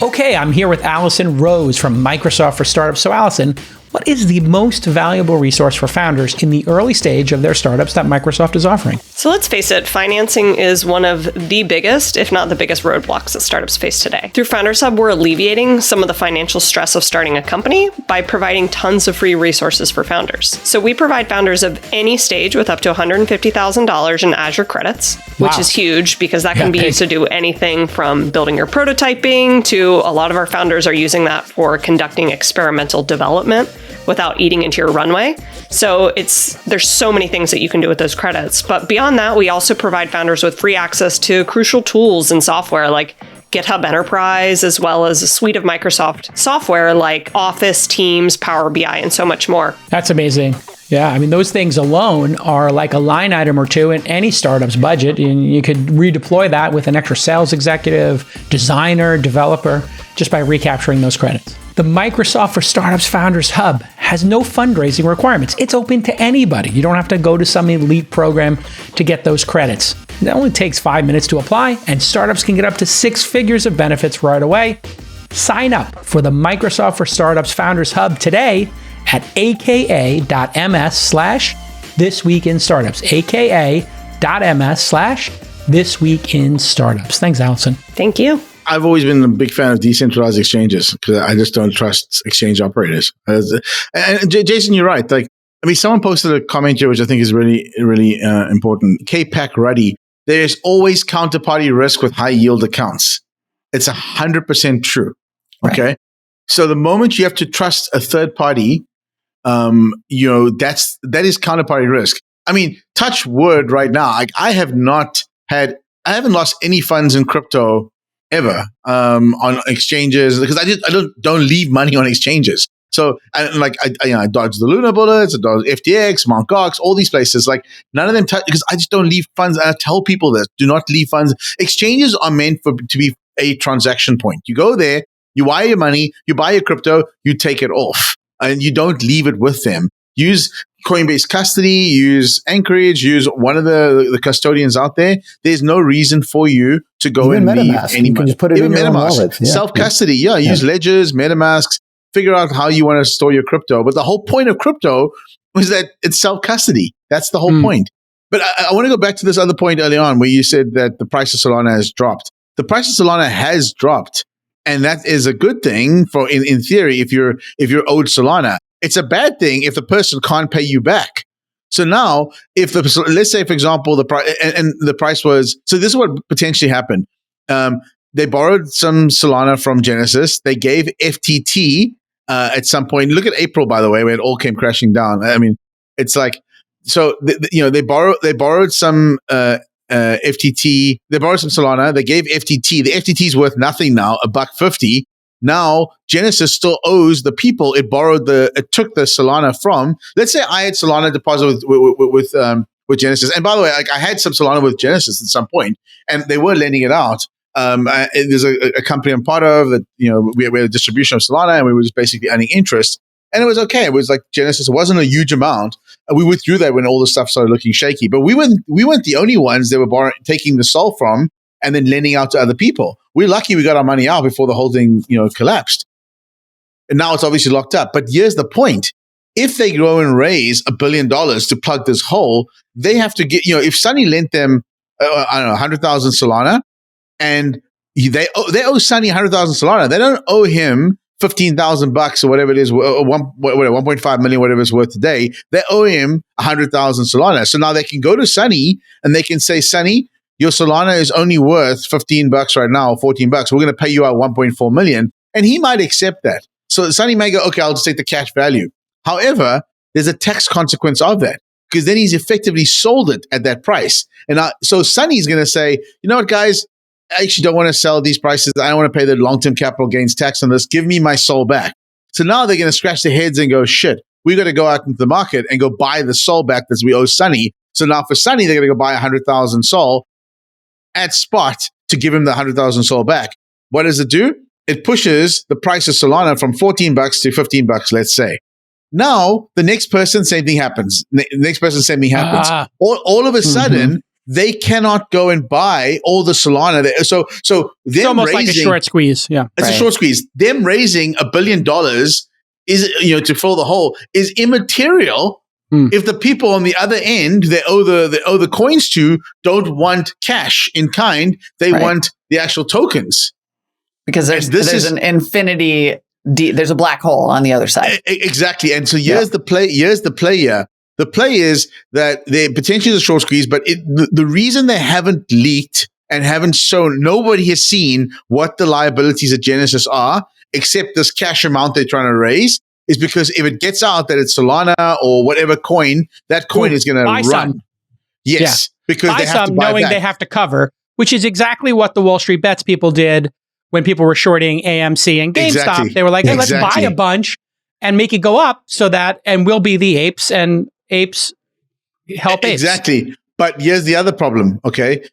Okay, I'm here with Allison Rose from Microsoft for Startups. So Allison, what is the most valuable resource for founders in the early stage of their startups that Microsoft is offering? So let's face it, financing is one of the biggest, if not the biggest, roadblocks that startups face today. Through Founders Hub, we're alleviating some of the financial stress of starting a company by providing tons of free resources for founders. So we provide founders of any stage with up to $150,000 in Azure credits, which is huge because that can be used to do anything from building your prototyping to a lot of our founders are using that for conducting experimental development without eating into your runway. So there's so many things that you can do with those credits. But beyond that, we also provide founders with free access to crucial tools and software like GitHub Enterprise, as well as a suite of Microsoft software like Office, Teams, Power BI, and so much more. That's amazing. Yeah, I mean, those things alone are like a line item or two in any startup's budget. And you could redeploy that with an extra sales executive, designer, developer, just by recapturing those credits. The Microsoft for Startups Founders Hub has no fundraising requirements. It's open to anybody. You don't have to go to some elite program to get those credits. It only takes 5 minutes to apply, and startups can get up to 6 figures of benefits right away. Sign up for the Microsoft for Startups Founders Hub today at aka.ms/thisweekinstartups, aka.ms/thisweekinstartups. Thanks, Allison. Thank you. I've always been a big fan of decentralized exchanges because I just don't trust exchange operators. And Jason, you're right. Someone posted a comment here, which I think is really, really important. K-Pack Ruddy. There's always counterparty risk with high yield accounts. It's 100% true. Okay. Right. So the moment you have to trust a third party, that is counterparty risk. I mean, touch wood right now. I haven't lost any funds in crypto ever on exchanges because I don't leave money on exchanges. So I dodge the Luna bullets, I dodge FTX, Mt. Gox, all these places. Like none of them touch because I just don't leave funds. I tell people this: do not leave funds. Exchanges are meant to be a transaction point. You go there, you wire your money, you buy your crypto, you take it off, and you don't leave it with them. Use Coinbase custody, use Anchorage, use one of the custodians out there. There's no reason for you to go even and MetaMask. leave any money. You can just put it in your own wallet. Self-custody. Use ledgers, MetaMasks, figure out how you want to store your crypto. But the whole point of crypto was that it's self-custody. That's the whole point. But I want to go back to this other point early on where you said that the price of Solana has dropped. The price of Solana has dropped. And that is a good thing for, in theory, if you're owed Solana. It's a bad thing if the person can't pay you back. So now, let's say, for example, the price and the price was, so this is what potentially happened. They borrowed some Solana from Genesis. They gave FTT at some point. Look at April, by the way, where it all came crashing down. I mean, it's like, so they borrowed some FTT. They borrowed some Solana. They gave FTT. The FTT is worth nothing now, $1.50. Now Genesis still owes the people it took the Solana from. Let's say I had Solana deposit with Genesis, and by the way, I had some Solana with Genesis at some point, and they were lending it out. There's a company I'm part of that we had a distribution of Solana, and we were just basically earning interest, and it was okay. It was like Genesis. It wasn't a huge amount. We withdrew that when all the stuff started looking shaky, but we weren't the only ones that were taking the SOL from and then lending out to other people. We're lucky we got our money out before the whole thing, collapsed. And now it's obviously locked up. But here's the point. If they go and raise $1 billion to plug this hole, they have to get, if Sunny lent them, 100,000 Solana, and they owe Sunny 100,000 Solana, they don't owe him $15,000 or whatever it is, or 1.5 million, whatever it's worth today. They owe him 100,000 Solana. So now they can go to Sunny and they can say, Sunny, your Solana is only worth $15 right now, or $14. We're going to pay you out 1.4 million. And he might accept that. So Sunny may go, okay, I'll just take the cash value. However, there's a tax consequence of that. because then he's effectively sold it at that price. And so Sunny's going to say, you know what, guys, I actually don't want to sell these prices. I don't want to pay the long-term capital gains tax on this. Give me my SOL back. So now they're going to scratch their heads and go, shit, we got to go out into the market and go buy the SOL back that we owe Sunny. So now for Sunny, they're going to go buy 100,000 SOL at spot to give him the 100,000 SOL back. What does it do? It pushes the price of Solana from $14 to $15, let's say. Now, the next person, same thing happens. All of a sudden, they cannot go and buy all the Solana. So it's almost like a short squeeze. Yeah, it's a short squeeze. Them raising $1 billion is, to fill the hole is immaterial. If the people on the other end they owe the coins to don't want cash in kind, they want the actual tokens. Because there's an infinity. There's a black hole on the other side. Exactly. And so here's the play. Here's the play here. The play is that they potentially is a short squeeze, but the reason they haven't leaked and haven't shown, nobody has seen what the liabilities of Genesis are, except this cash amount they're trying to raise, is because if it gets out that it's Solana or whatever coin, that coin is going to run. Some. Yes, because buy they have some to buy knowing back. they have to cover, which is exactly what the Wall Street Bets people did when people were shorting AMC and GameStop. Exactly. They were like, hey, let's Exactly. buy a bunch and make it go up so that, and we'll be the apes and apes help apes. Exactly. But here's the other problem, okay?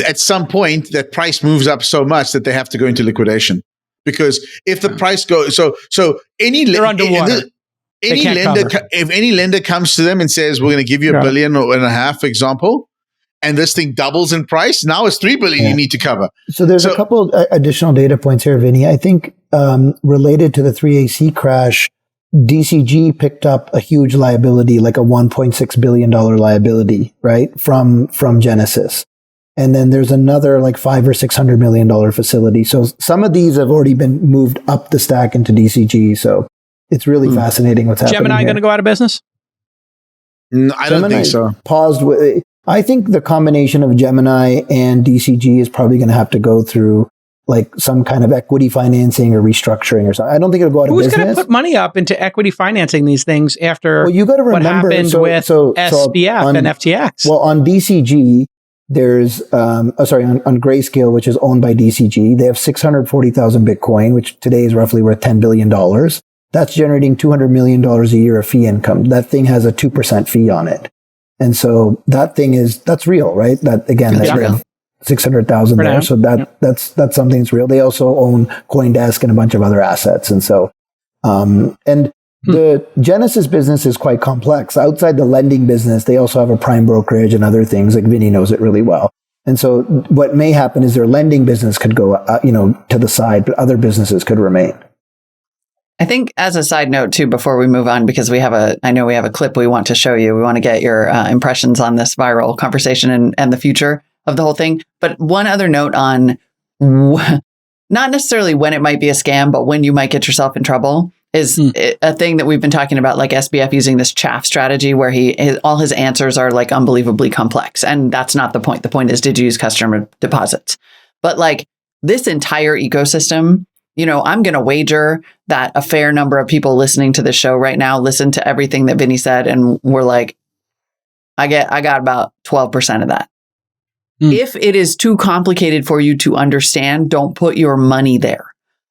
At some point, that price moves up so much that they have to go into liquidation. Because if the price goes, so any They're underwater. If any lender comes to them and says, we're going to give you $1.5 billion, for example, and this thing doubles in price, now it's $3 billion you need to cover. So there's a couple additional data points here, Vinny. I think related to the 3AC crash, DCG picked up a huge liability, like a $1.6 billion liability, right, from Genesis. And then there's another like $500 or $600 million facility. So some of these have already been moved up the stack into DCG. So it's really fascinating what's happening. Gemini going to go out of business? No, I don't think so. Paused. I think the combination of Gemini and DCG is probably going to have to go through like some kind of equity financing or restructuring or something. I don't think it'll go out of business. Who's going to put money up into equity financing these things after you got to remember, what happened with SBF and FTX? Well, on DCG, there's, on Grayscale, which is owned by DCG, they have 640,000 Bitcoin, which today is roughly worth $10 billion. That's generating $200 million a year of fee income. That thing has a 2% fee on it. And so that's real, right? That again, that's real. 600,000 there. So that's something that's real. They also own CoinDesk and a bunch of other assets. And so, the Genesis business is quite complex. Outside the lending business, they also have a prime brokerage and other things. Like Vinny knows it really well. And so what may happen is their lending business could go, to the side, but other businesses could remain. I think as a side note too, before we move on, because I know we have a clip we want to show you. We want to get your impressions on this viral conversation and the future of the whole thing. But one other note on not necessarily when it might be a scam, but when you might get yourself in trouble is a thing that we've been talking about, like SBF using this chaff strategy where all his answers are like unbelievably complex. And that's not the point. The point is, did you use customer deposits? But like this entire ecosystem, I'm going to wager that a fair number of people listening to the show right now listen to everything that Vinny said and we're like, I got about 12% of that. If it is too complicated for you to understand, don't put your money there.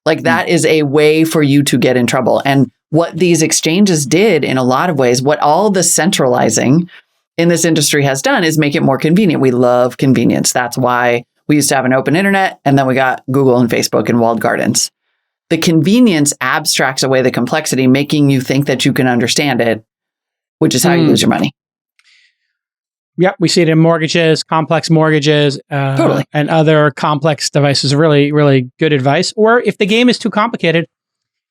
Like that is a way for you to get in trouble. And what these exchanges did in a lot of ways, what all the centralizing in this industry has done is make it more convenient. We love convenience. That's why we used to have an open internet and then we got Google and Facebook and walled gardens. The convenience abstracts away the complexity, making you think that you can understand it, which is how you lose your money. Yep, we see it in mortgages, complex mortgages, totally. And other complex devices. Really, really good advice. Or if the game is too complicated,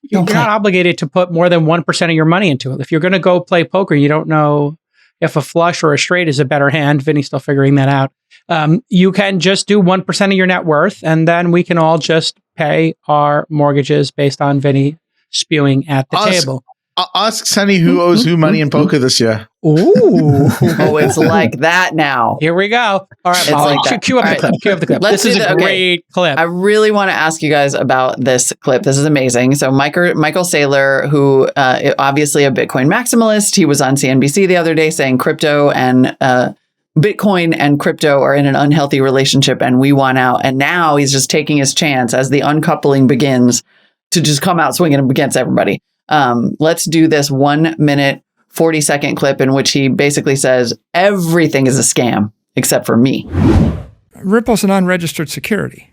you're not obligated to put more than 1% of your money into it. If you're going to go play poker, you don't know if a flush or a straight is a better hand. Vinny's still figuring that out. You can just do 1% of your net worth, and then we can all just pay our mortgages based on Vinny spewing at the table. Ask Sunny who owes who money in poker this year. Ooh. Oh, it's like that now. Here we go. All right, It's Molly, like that. cue up All the right. clip. Cue up the clip. Let's This is do a the- okay. great clip. I really want to ask you guys about this clip. This is amazing. So Michael Saylor, who obviously a Bitcoin maximalist, he was on CNBC the other day saying crypto and Bitcoin and crypto are in an unhealthy relationship and we want out. And now he's just taking his chance as the uncoupling begins to just come out swinging against everybody. Let's do this 1 minute, 40-second clip in which he basically says everything is a scam except for me. Ripple's an unregistered security.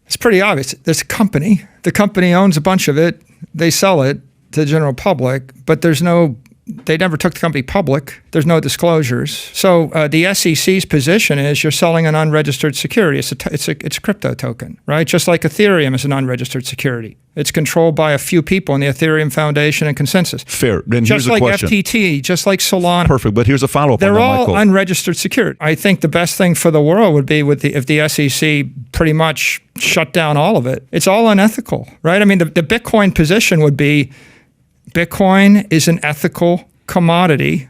It's pretty obvious. There's a company. The company owns a bunch of it. They sell it to the general public, but they never took the company public. There's no disclosures. So the SEC's position is you're selling an unregistered security. It's a crypto token, right? Just like Ethereum is an unregistered security. It's controlled by a few people in the Ethereum Foundation and Consensus. Fair. Then Just here's a like question. FTT, just like Solana. Perfect. But here's a follow-up on They're that, all Michael. unregistered security. I think the best thing for the world would be if the SEC pretty much shut down all of it. It's all unethical, right? I mean, the Bitcoin position would be Bitcoin is an ethical commodity.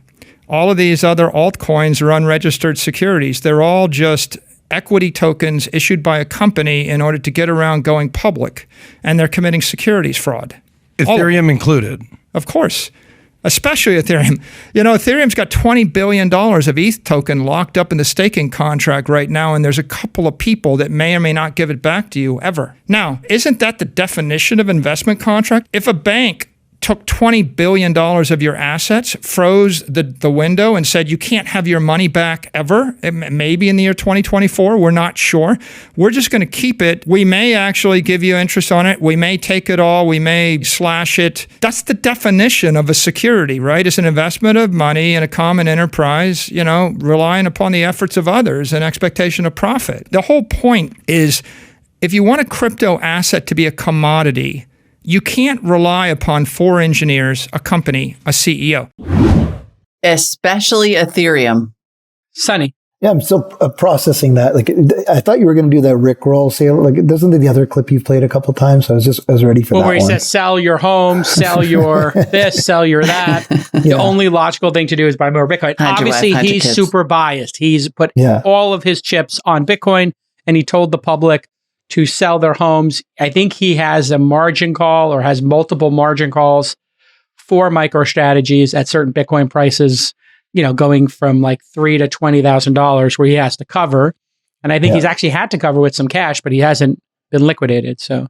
All of these other altcoins are unregistered securities. They're all just equity tokens issued by a company in order to get around going public, and they're committing securities fraud. Ethereum included. Of course, especially Ethereum. Ethereum's got $20 billion of ETH token locked up in the staking contract right now, and there's a couple of people that may or may not give it back to you ever. Now, isn't that the definition of investment contract? If a bank took $20 billion of your assets, froze the window and said, you can't have your money back ever, maybe in the year 2024, we're not sure. We're just going to keep it. We may actually give you interest on it. We may take it all. We may slash it. That's the definition of a security, right? It's an investment of money in a common enterprise, relying upon the efforts of others and expectation of profit. The whole point is, if you want a crypto asset to be a commodity, you can't rely upon 4 engineers, a company, a CEO. Especially Ethereum. Sunny. Yeah, I'm still processing that. Like, I thought you were going to do that Rickroll sale. Like, doesn't the other clip you've played a couple times? So I was ready for that where he one. says, sell your home, sell your this, sell your that. The only logical thing to do is buy more Bitcoin. Obviously, he's super biased. He's put all of his chips on Bitcoin, and he told the public to sell their homes. I think he has a margin call or has multiple margin calls for MicroStrategies at certain Bitcoin prices, going from like $3,000 to $20,000 where he has to cover. And I think he's actually had to cover with some cash, but he hasn't been liquidated. So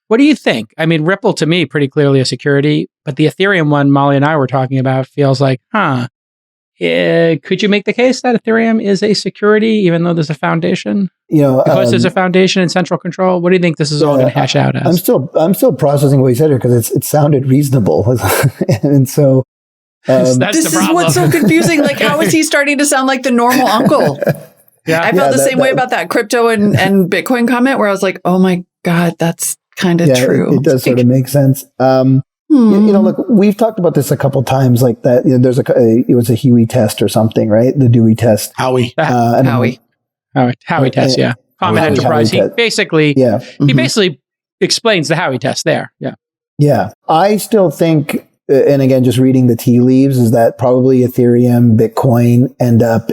what do you think? I mean, Ripple to me, pretty clearly a security, but the Ethereum one Molly and I were talking about feels like, could you make the case that Ethereum is a security, even though there's a foundation? Because there's a foundation and central control. What do you think this is all going to hash out as? I'm still processing what he said here because it sounded reasonable, and so that's this the problem. Is what's so confusing. Like, how is he starting to sound like the normal uncle? I felt the same way about that crypto and Bitcoin comment, where I was like, oh my god, that's kind of true. It does sort of make sense. Look, we've talked about this a couple times, like that. There's it was a Huey test or something, right? The Dewey test. Howie. Howie test, yeah. Common enterprise. He basically, he basically explains the Howie test there. Yeah. Yeah. I still think, and again, just reading the tea leaves, is that probably Ethereum, Bitcoin end up,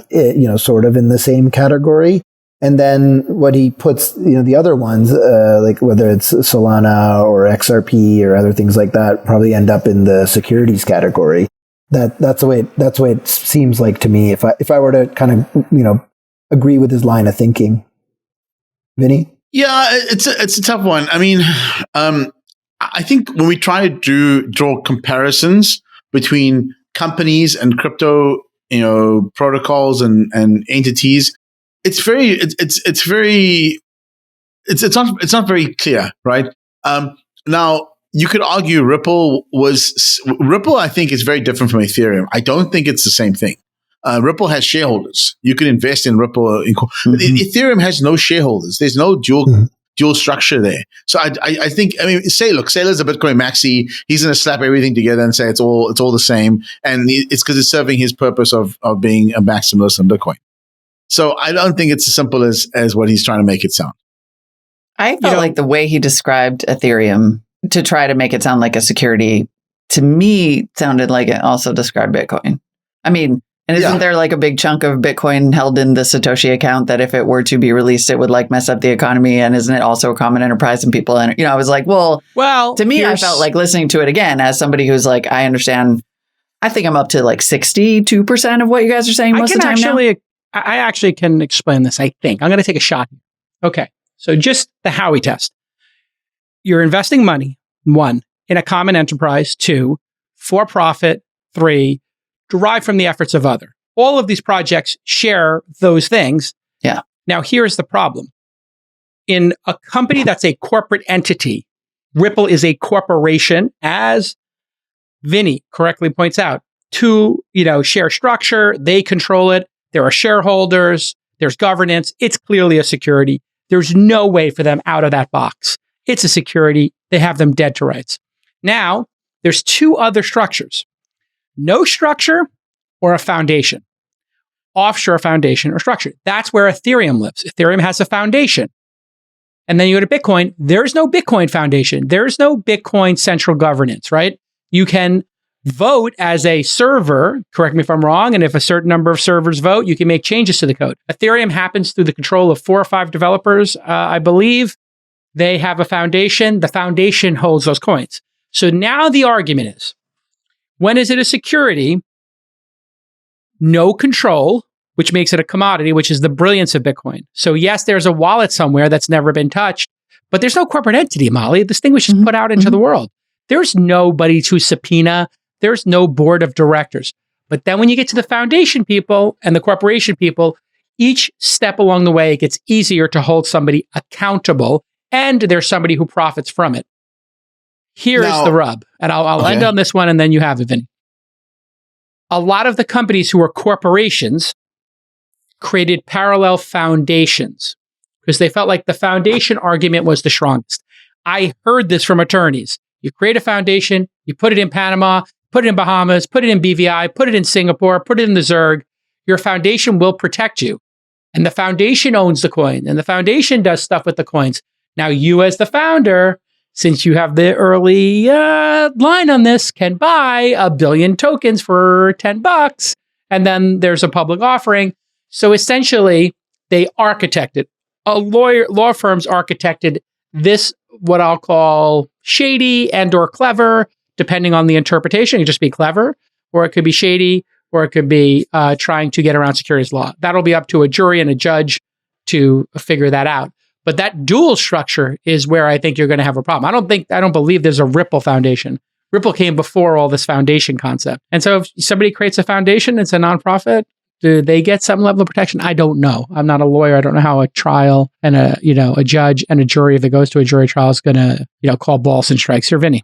sort of in the same category. And then what he puts, the other ones, like whether it's Solana or XRP or other things like that, probably end up in the securities category. That's the way it seems like to me. If I were to kind of, agree with his line of thinking. Vinny? Yeah, it's a tough one. I mean, I think when we try to draw comparisons between companies and crypto, protocols and entities, it's not very clear, right? Now you could argue Ripple, I think, is very different from Ethereum. I don't think it's the same thing. Ripple has shareholders. You can invest in Ripple. Ethereum has no shareholders. There's no dual structure there. So I think, Saylor's a Bitcoin maxi. He's going to slap everything together and say it's all the same. And it's because it's serving his purpose of being a maximalist in Bitcoin. So I don't think it's as simple as what he's trying to make it sound. I felt like the way he described Ethereum to try to make it sound like a security to me sounded like it also described Bitcoin. I mean, and isn't there like a big chunk of Bitcoin held in the Satoshi account that if it were to be released, it would like mess up the economy? And isn't it also a common enterprise and people? And, I was like, well, to me, I felt like listening to it again as somebody who's like, I understand. I think I'm up to like 62% of what you guys are saying most of the time now. I actually can explain this, I think. I'm going to take a shot. Okay. So just the Howey test. You're investing money, 1, in a common enterprise, 2, for profit, 3, derived from the efforts of other. All of these projects share those things. Yeah. Now, here's the problem. In a company that's a corporate entity, Ripple is a corporation, as Vinny correctly points out, to, share structure. They control it. There are shareholders. There's governance. It's clearly a security. There's no way for them out of that box. It's a security. They have them dead to rights. Now, there's 2 other structures. No structure or a foundation. Offshore foundation or structure. That's where Ethereum lives. Ethereum has a foundation. And then you go to Bitcoin. There's no Bitcoin foundation. There's no Bitcoin central governance, right? You can vote as a server, correct me if I'm wrong, and if a certain number of servers vote, you can make changes to the code. Ethereum happens through the control of 4 or 5 developers, I believe. They have a foundation. The foundation holds those coins. So now the argument is, when is it a security? No control, which makes it a commodity, which is the brilliance of Bitcoin. So yes, there's a wallet somewhere that's never been touched, but there's no corporate entity, Molly. This thing was just put out into the world. There's nobody to subpoena. There's no board of directors. But then when you get to the foundation people and the corporation people, each step along the way, it gets easier to hold somebody accountable, and there's somebody who profits from it. Here's the rub, and I'll end on this one, and then you have it, Vinny. A lot of the companies who are corporations created parallel foundations because they felt like the foundation argument was the strongest. I heard this from attorneys. You create a foundation, you put it in Panama, put it in Bahamas, put it in BVI, put it in Singapore, put it in the Zerg. Your foundation will protect you. And the foundation owns the coin, and the foundation does stuff with the coins. Now, you as the founder, since you have the early line on this, can buy 1 billion tokens for $10, and then there's a public offering. So essentially, they architected, law firms architected this, what I'll call shady and or clever, depending on the interpretation. It could just be clever, or it could be shady, or it could be trying to get around securities law. That'll be up to a jury and a judge to figure that out. But that dual structure is where I think you're going to have a problem. I don't believe there's a Ripple foundation. Ripple came before all this foundation concept. And so if somebody creates a foundation, it's a nonprofit, do they get some level of protection? I don't know. I'm not a lawyer. I don't know how a trial and a judge and a jury, if it goes to a jury trial, is going to, call balls and strikes. Here, Vinny.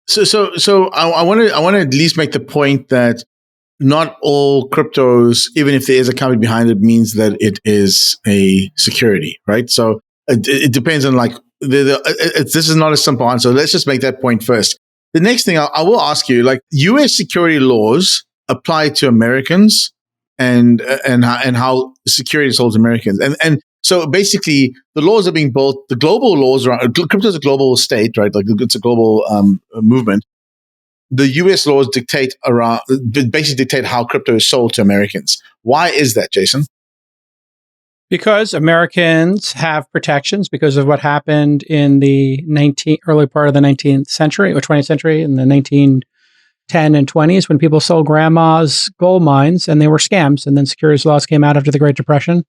So I want to at least make the point that not all cryptos, even if there is a company behind it, means that it is a security, right? So it depends on this is not a simple answer. Let's just make that point first. The next thing I will ask you, U.S. security laws apply to Americans and how securities holds Americans. And so basically the laws are being built, the global laws around, crypto is a global state, right? It's a global movement. The U.S. laws basically dictate how crypto is sold to Americans. Why is that, Jason? Because Americans have protections because of what happened in the early part of the 19th century or 20th century, in the 1910 and 20s, when people sold grandma's gold mines and they were scams. And then securities laws came out after the Great Depression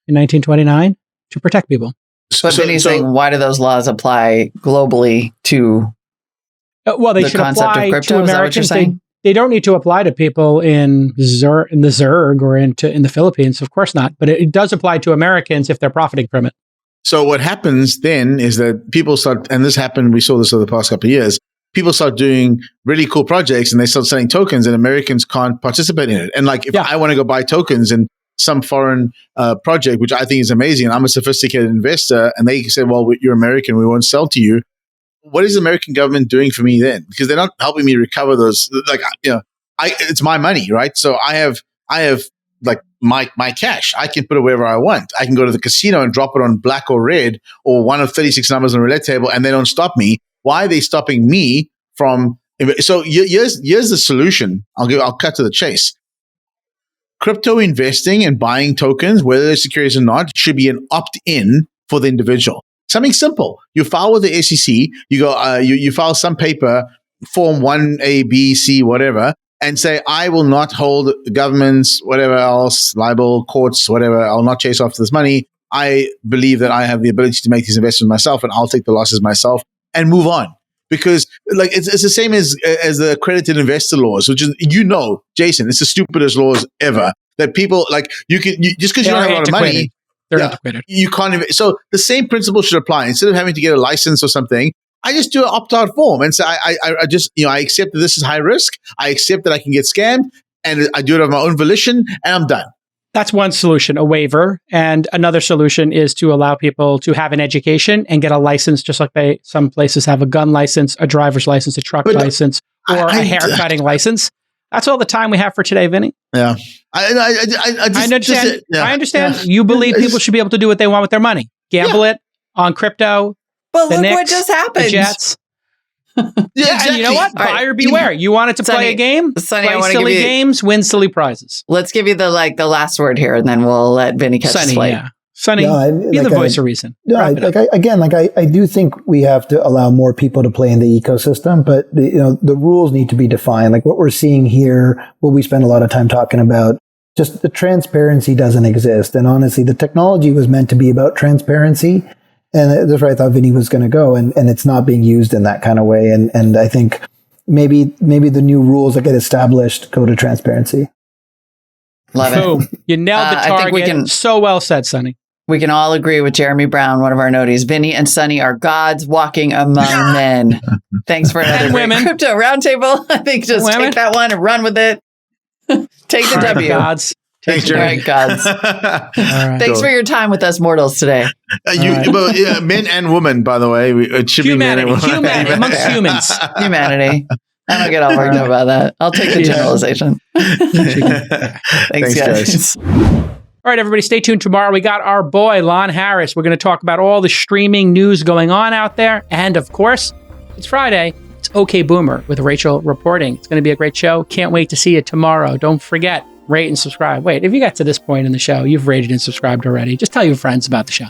in 1929 to protect people. But Vinny's saying, why do those laws apply globally to they should apply crypto, to Americans. They don't need to apply to people in the Zerg or in the Philippines. Of course not. But it does apply to Americans if they're profiting from it. So what happens then is that people start, and this happened, we saw this over the past couple of years, people start doing really cool projects and they start selling tokens and Americans can't participate in it. And if I want to go buy tokens in some foreign project, which I think is amazing, and I'm a sophisticated investor, and they say, well, you're American, we won't sell to you. What is the American government doing for me then? Because they're not helping me recover those. It's my money, right? So I have my cash. I can put it wherever I want. I can go to the casino and drop it on black or red or one of 36 numbers on a roulette table, and they don't stop me. Why are they stopping me from So here's the solution. I'll cut to the chase. Crypto investing and buying tokens, whether they're securities or not, should be an opt-in for the individual. Something simple. You file with the SEC. You go. You file some paper, form 1A, B, C, whatever, and say, I will not hold governments, whatever else, libel, courts, whatever. I'll not chase after this money. I believe that I have the ability to make these investments myself, and I'll take the losses myself and move on. Because like it's the same as the accredited investor laws, which is, Jason, it's the stupidest laws ever. That people like just because you don't have a lot of money, they're antiquated. You can't invest. So the same principle should apply. Instead of having to get a license or something, I just do an opt-out form and say I just I accept that this is high risk. I accept that I can get scammed, and I do it of my own volition, and I'm done. That's one solution, a waiver. And another solution is to allow people to have an education and get a license, just like some places have a gun license, a driver's license, a truck license, or a haircutting license. That's all the time we have for today, Vinny. Yeah. I understand. I understand. You believe people should be able to do what they want with their money. Gamble it on crypto. But look what just happened. The Jets. Exactly. And you know what? Buyer beware. You wanted to play a game? Sonny, play silly games, win silly prizes. Let's give you the last word here, and then we'll let Vinny catch his flight. Yeah. Sonny, be the voice of reason. No, I do think we have to allow more people to play in the ecosystem, but the rules need to be defined. Like what we're seeing here, what we spend a lot of time talking about, just the transparency doesn't exist. And honestly, the technology was meant to be about transparency. And that's where I thought Vinny was going to go. And it's not being used in that kind of way. And I think maybe the new rules that get established go to transparency. Love Boom. it. You nailed the target. So well said, Sonny. We can all agree with Jeremy Brown, one of our noties. Vinny and Sonny are gods walking among men. Thanks for another great crypto roundtable. I think just take that one and run with it. Take the W. Gods. Thanks, Jeremy. All right, gods. Thanks for your time with us mortals today. Men and women, by the way. It should be men and women. Humanity amongst humans. Humanity. I don't get all worked up about that. I'll take the generalization. Thanks, guys. All right, everybody, stay tuned tomorrow. We got our boy, Lon Harris. We're going to talk about all the streaming news going on out there. And of course, it's Friday. It's OK Boomer with Rachel reporting. It's going to be a great show. Can't wait to see you tomorrow. Don't forget, rate and subscribe. Wait, if you got to this point in the show, you've rated and subscribed already. Just tell your friends about the show.